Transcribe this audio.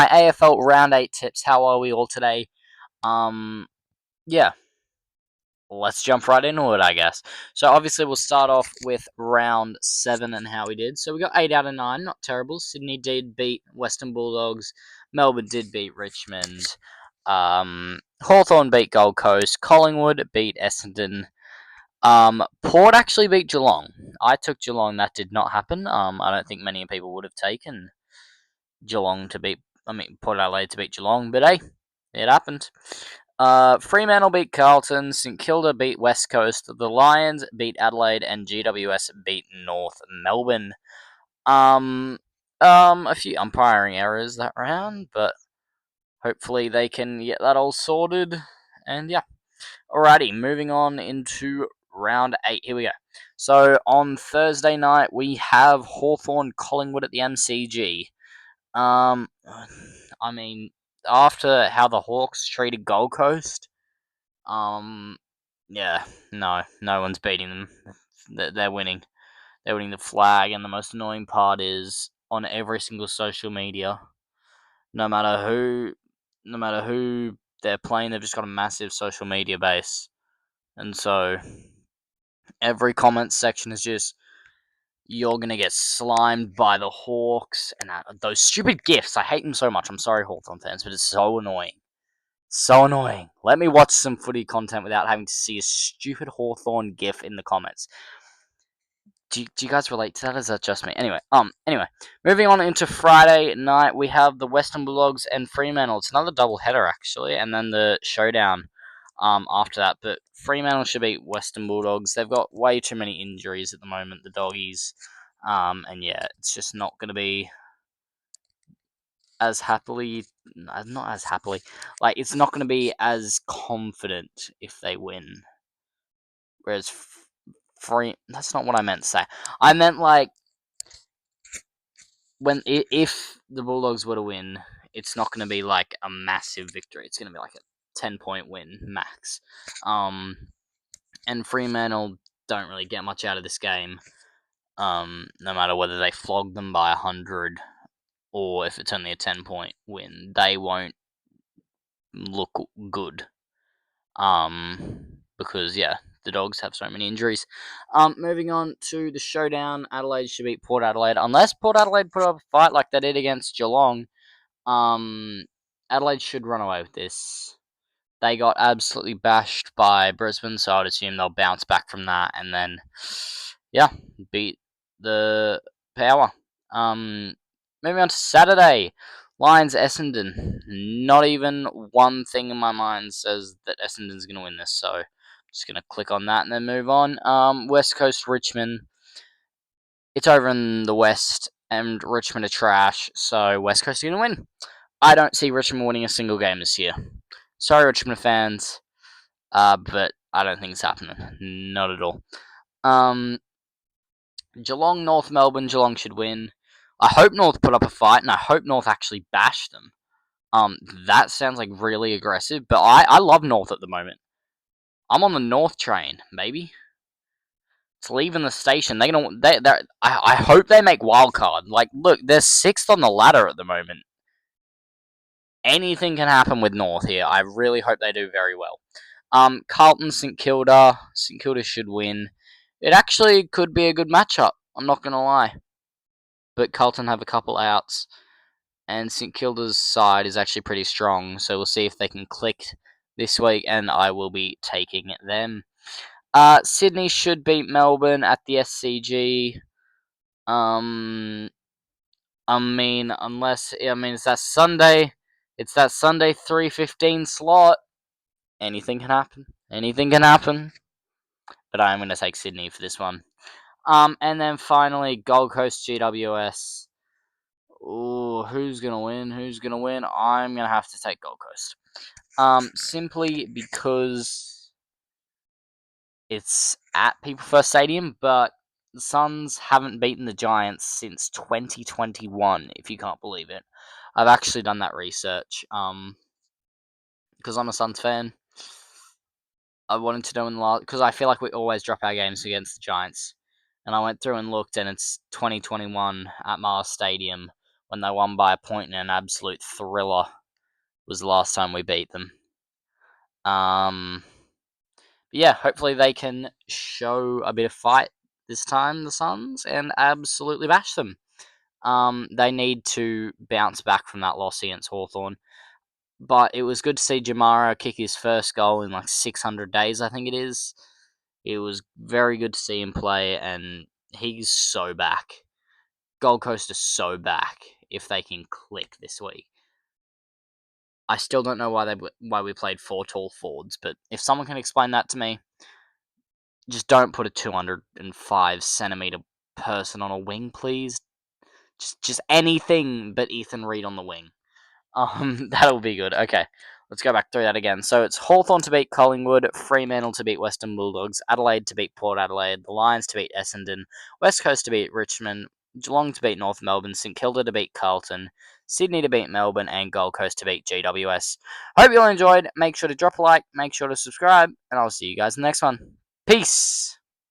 My AFL round 8 tips. How are we all today? Yeah, let's jump right into it, I guess. So obviously we'll start off with round 7 and how we did. So we got 8 out of 9, not terrible. Sydney did beat Western Bulldogs. Melbourne did beat Richmond. Hawthorn beat Gold Coast. Collingwood beat Essendon. Port actually beat Geelong. I took Geelong. That did not happen. I don't think many people would have taken Geelong to beat. Port Adelaide to beat Geelong, but hey, it happened. Fremantle beat Carlton, St Kilda beat West Coast, the Lions beat Adelaide, and GWS beat North Melbourne. A few umpiring errors that round, but hopefully they can get that all sorted. And yeah, alrighty, moving on into round 8. Here we go. So on Thursday night we have Hawthorn Collingwood at the MCG. I mean, after how the Hawks treated Gold Coast, yeah, no one's beating them. They're winning. They're winning the flag, and the most annoying part is on every single social media, no matter who they're playing, they've just got a massive social media base, and so every comment section is just you're gonna get slimed by the Hawks and those stupid gifs. I hate them so much. I'm sorry, Hawthorn fans, but it's so annoying. So annoying. Let me watch some footy content without having to see a stupid Hawthorn gif in the comments. Do you guys relate to that? Or is that just me? Anyway, moving on into Friday night, we have the Western Bulldogs and Fremantle. It's another double header actually, and then the showdown after that. But Fremantle should beat Western Bulldogs. They've got way too many injuries at the moment, the doggies. And yeah, it's just not going to be as happily, not as happily, like it's not going to be as confident if they win. Whereas that's not what I meant to say. I meant like if the Bulldogs were to win, it's not going to be like a massive victory. It's going to be like a 10-point win max. And Fremantle don't really get much out of this game. No matter whether they flog them by 100 or if it's only a 10-point win, they won't look good. Because yeah, the Dogs have so many injuries. Moving on to the showdown, Adelaide should beat Port Adelaide unless Port Adelaide put up a fight like they did against Geelong. Adelaide should run away with this. They got absolutely bashed by Brisbane, so I'd assume they'll bounce back from that and then, yeah, beat the Power. Moving on to Saturday, Lions Essendon. Not even one thing in my mind says that Essendon's going to win this, so I'm just going to click on that and then move on. West Coast Richmond. It's over in the West, and Richmond are trash, so West Coast are going to win. I don't see Richmond winning a single game this year. Sorry, Richmond fans, but I don't think it's happening. Not at all. Geelong, North Melbourne. Geelong should win. I hope North put up a fight, and I hope North actually bashed them. That sounds like really aggressive, but I love North at the moment. I'm on the North train, baby. It's leaving the station. I hope they make wildcard. Like, look, they're 6th on the ladder at the moment. Anything can happen with North here. I really hope they do very well. Carlton, St Kilda. St Kilda should win. It actually could be a good matchup. I'm not going to lie. But Carlton have a couple outs. And St Kilda's side is actually pretty strong. So we'll see if they can click this week. And I will be taking them. Sydney should beat Melbourne at the SCG. It's that Sunday. It's that Sunday 3:15 slot. Anything can happen. Anything can happen. But I'm going to take Sydney for this one. And then finally, Gold Coast GWS. Ooh, who's going to win? Who's going to win? I'm going to have to take Gold Coast. Simply because it's at People First Stadium, but the Suns haven't beaten the Giants since 2021, if you can't believe it. I've actually done that research. Because I'm a Suns fan. I wanted to know in the last, because I feel like we always drop our games against the Giants. And I went through and looked, and it's 2021 at Mars Stadium when they won by a point in an absolute thriller was the last time we beat them. Yeah, hopefully they can show a bit of fight this time, the Suns, and absolutely bash them. They need to bounce back from that loss against Hawthorn. But it was good to see Jamara kick his first goal in like 600 days, I think it is. It was very good to see him play, and he's so back. Gold Coast is so back if they can click this week. I still don't know why we played 4 tall forwards, but if someone can explain that to me, just don't put a 205 centimeter person on a wing, please. Just anything but Ethan Reed on the wing. That'll be good. Okay, let's go back through that again. So it's Hawthorn to beat Collingwood, Fremantle to beat Western Bulldogs, Adelaide to beat Port Adelaide, the Lions to beat Essendon, West Coast to beat Richmond, Geelong to beat North Melbourne, St Kilda to beat Carlton, Sydney to beat Melbourne, and Gold Coast to beat GWS. Hope you all enjoyed. Make sure to drop a like, make sure to subscribe, and I'll see you guys in the next one. Peace!